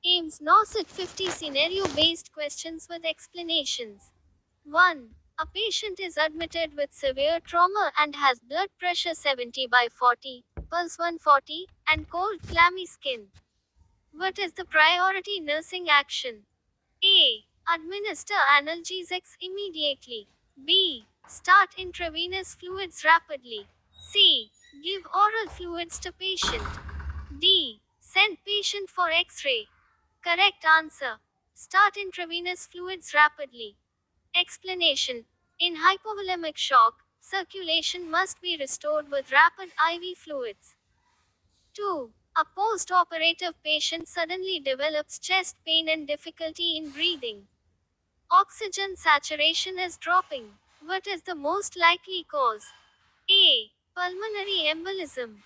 AIMS NOSIT 50 scenario-based questions with explanations. 1. A patient is admitted with severe trauma and has blood pressure 70 by 40, pulse 140, and cold clammy skin. What is the priority nursing action? A. Administer analgesics immediately. B. Start intravenous fluids rapidly. C. Give oral fluids to patient. D. Send patient for X-ray. Correct answer. Start intravenous fluids rapidly. Explanation. In hypovolemic shock, circulation must be restored with rapid IV fluids. 2. A post-operative patient suddenly develops chest pain and difficulty in breathing. Oxygen saturation is dropping. What is the most likely cause? A. Pulmonary embolism.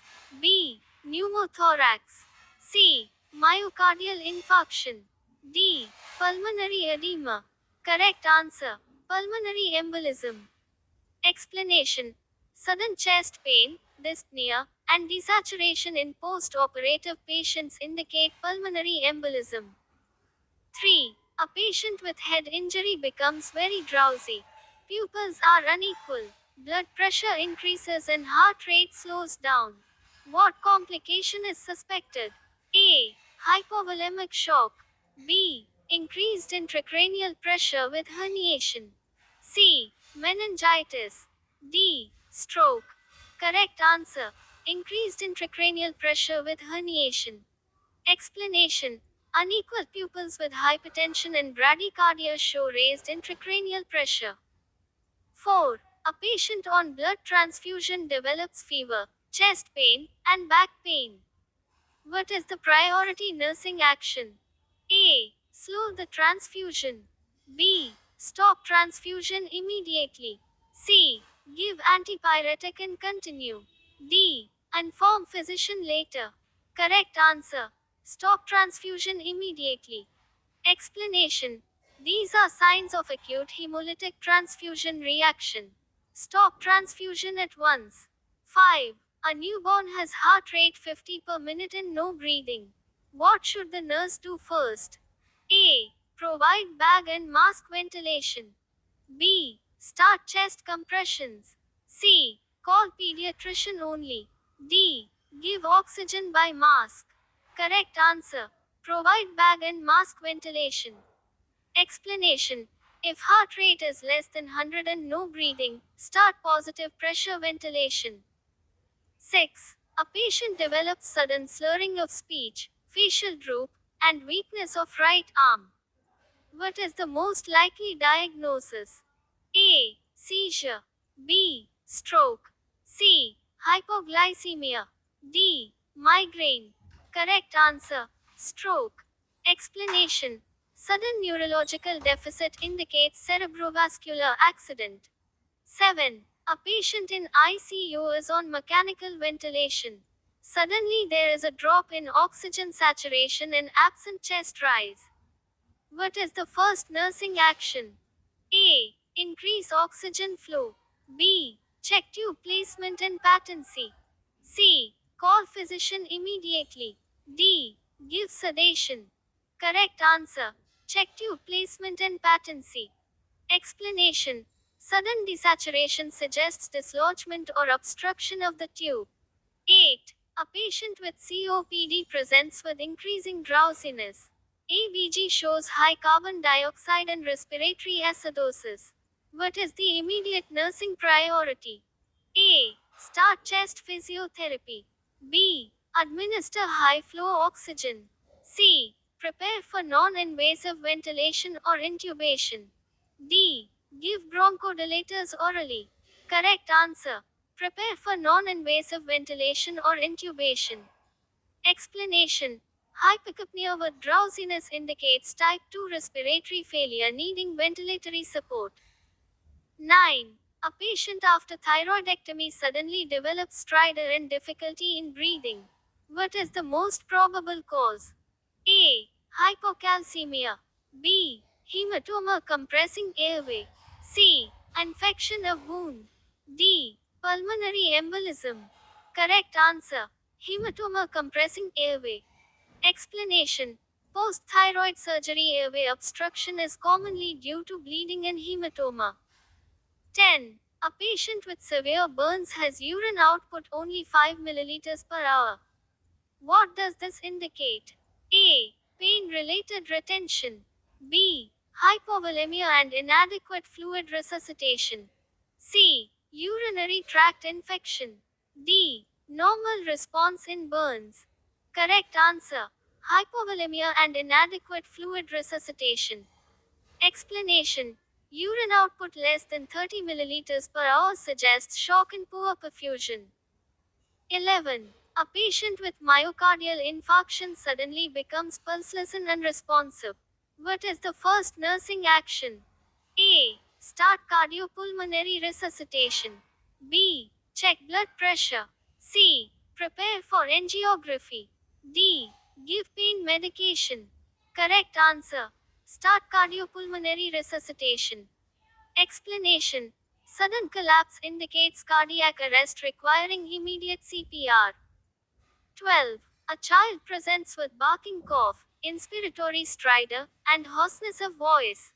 B. Pneumothorax. C. Myocardial infarction. D. Pulmonary edema. Correct answer. Pulmonary embolism. Explanation. Sudden chest pain, dyspnea, and desaturation in post-operative patients indicate pulmonary embolism. 3. A patient with head injury becomes very drowsy. Pupils are unequal. Blood pressure increases and heart rate slows down. What complication is suspected? A. Hypovolemic shock. B. Increased intracranial pressure with herniation. C. Meningitis. D. Stroke. Correct answer. Increased intracranial pressure with herniation. Explanation. Unequal pupils with hypertension and bradycardia show raised intracranial pressure. 4. A patient on blood transfusion develops fever, chest pain, and back pain. What is the priority nursing action? A. Slow the transfusion. B. Stop transfusion immediately. C. Give antipyretic and continue. D. Inform physician later. Correct answer. Stop transfusion immediately. Explanation. These are signs of acute hemolytic transfusion reaction. Stop transfusion at once. 5. A newborn has heart rate 50 per minute and no breathing. What should the nurse do first? A. Provide bag and mask ventilation. B. Start chest compressions. C. Call pediatrician only. D. Give oxygen by mask. Correct answer. Provide bag and mask ventilation. Explanation. If heart rate is less than 100 and no breathing, start positive pressure ventilation. 6. A patient develops sudden slurring of speech, facial droop, and weakness of right arm. What is the most likely diagnosis? A. Seizure. B. Stroke. C. Hypoglycemia. D. Migraine. Correct answer. Stroke. Explanation. Sudden neurological deficit indicates cerebrovascular accident. 7. A patient in ICU is on mechanical ventilation. Suddenly there is a drop in oxygen saturation and absent chest rise. What is the first nursing action? A. Increase oxygen flow. B. Check tube placement and patency. C. Call physician immediately. D. Give sedation. Correct answer. Check tube placement and patency. Explanation. Sudden desaturation suggests dislodgement or obstruction of the tube. 8. A patient with COPD presents with increasing drowsiness. ABG shows high carbon dioxide and respiratory acidosis. What is the immediate nursing priority? A. Start chest physiotherapy. B. Administer high flow oxygen. C. Prepare for non-invasive ventilation or intubation. D. Give bronchodilators orally. Correct answer. Prepare for non-invasive ventilation or intubation. Explanation. Hypocapnia with drowsiness indicates type 2 respiratory failure needing ventilatory support. 9. A patient after thyroidectomy suddenly develops stridor and difficulty in breathing. What is the most probable cause? A. Hypocalcemia. B. Hematoma compressing airway. C. Infection of wound. D. Pulmonary embolism. Correct answer. Hematoma compressing airway. Explanation. Post-thyroid surgery airway obstruction is commonly due to bleeding and hematoma. 10. A patient with severe burns has urine output only 5 milliliters per hour. What does this indicate? A. Pain-related retention. B. Hypovolemia and inadequate fluid resuscitation. C. Urinary tract infection. D. Normal response in burns. Correct answer. Hypovolemia and inadequate fluid resuscitation. Explanation. Urine output less than 30 milliliters per hour suggests shock and poor perfusion. 11. A patient with myocardial infarction suddenly becomes pulseless and unresponsive. What is the first nursing action? A. Start cardiopulmonary resuscitation. B. Check blood pressure. C. Prepare for angiography. D. Give pain medication. Correct answer. Start cardiopulmonary resuscitation. Explanation. Sudden collapse indicates cardiac arrest requiring immediate CPR. 12. A child presents with barking cough, inspiratory stridor, and hoarseness of voice.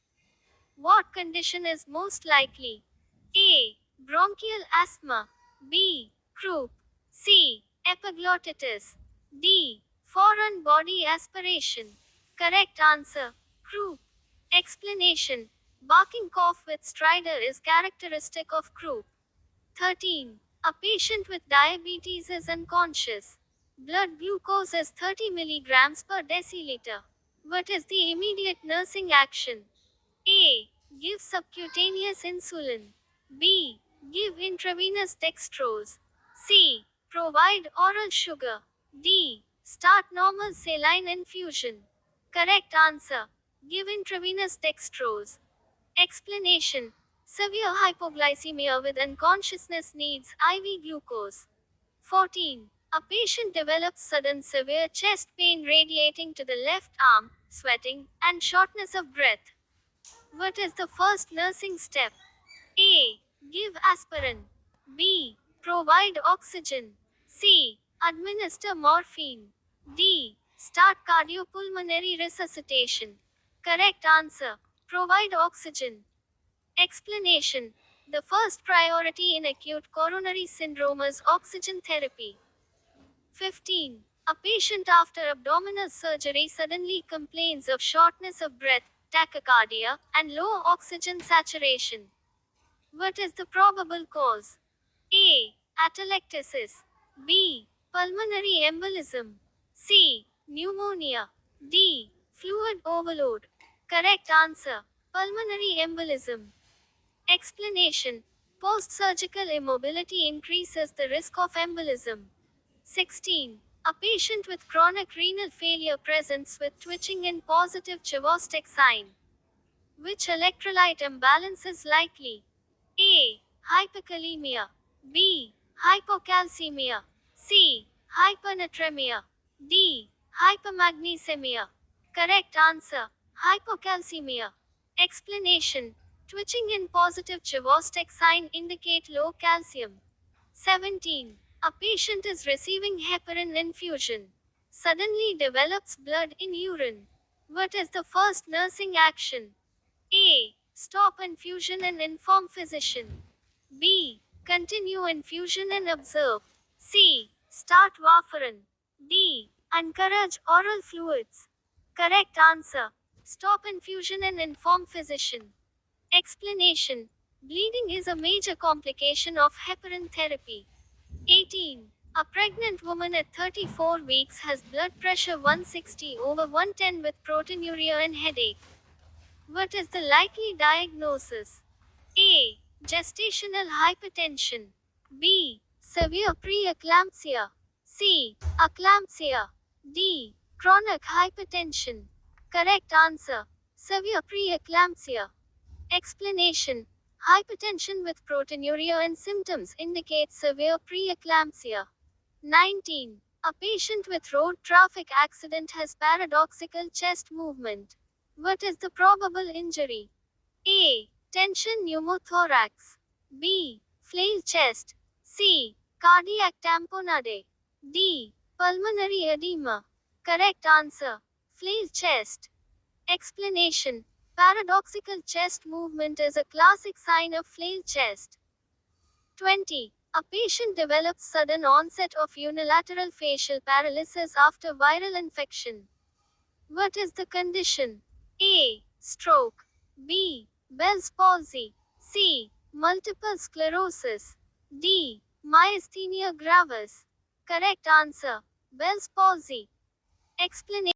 What condition is most likely? A. Bronchial asthma. B. Croup. C. Epiglottitis. D. Foreign body aspiration. Correct answer. Croup. Explanation. Barking cough with stridor is characteristic of croup. 13. A patient with diabetes is unconscious. Blood glucose is 30 milligrams per deciliter. What is the immediate nursing action? A. Give subcutaneous insulin. B. Give intravenous dextrose. C. Provide oral sugar. D. Start normal saline infusion. Correct answer. Give intravenous dextrose. Explanation. Severe hypoglycemia with unconsciousness needs IV glucose. 14. A patient develops sudden severe chest pain radiating to the left arm, sweating, and shortness of breath. What is the first nursing step? A. Give aspirin. B. Provide oxygen. C. Administer morphine. D. Start cardiopulmonary resuscitation. Correct answer. Provide oxygen. Explanation. The first priority in acute coronary syndrome is oxygen therapy. 15. A patient after abdominal surgery suddenly complains of shortness of breath, tachycardia, and low oxygen saturation. What is the probable cause? A. Atelectasis. B. Pulmonary embolism. C. Pneumonia. D. Fluid overload. Correct answer. Pulmonary embolism. Explanation. Post-surgical immobility increases the risk of embolism. 16. A patient with chronic renal failure presents with twitching and positive Chvostek sign. Which electrolyte imbalance is likely? A. Hyperkalemia. B. Hypocalcemia. C. Hypernatremia. D. Hypermagnesemia. Correct answer. Hypocalcemia. Explanation. Twitching and positive Chvostek sign indicate low calcium. 17. A patient is receiving heparin infusion. Suddenly develops blood in urine. What is the first nursing action? A. Stop infusion and inform physician. B. Continue infusion and observe. C. Start warfarin. D. Encourage oral fluids. Correct answer. Stop infusion and inform physician. Explanation. Bleeding is a major complication of heparin therapy. 18. A pregnant woman at 34 weeks has blood pressure 160 over 110 with proteinuria and headache. What is the likely diagnosis? A. Gestational hypertension. B. Severe preeclampsia. C. Eclampsia. D. Chronic hypertension. Correct answer. Severe preeclampsia. Explanation. Hypertension with proteinuria and symptoms indicate severe preeclampsia. 19. A patient with road traffic accident has paradoxical chest movement. What is the probable injury? A. Tension pneumothorax. B. Flail chest. C. Cardiac tamponade. D. Pulmonary edema. Correct answer. Flail chest. Explanation. Paradoxical chest movement is a classic sign of flail chest. 20. A patient develops sudden onset of unilateral facial paralysis after viral infection. What is the condition? A. Stroke. B. Bell's palsy. C. Multiple sclerosis. D. Myasthenia gravis. Correct answer. Bell's palsy. Explanation.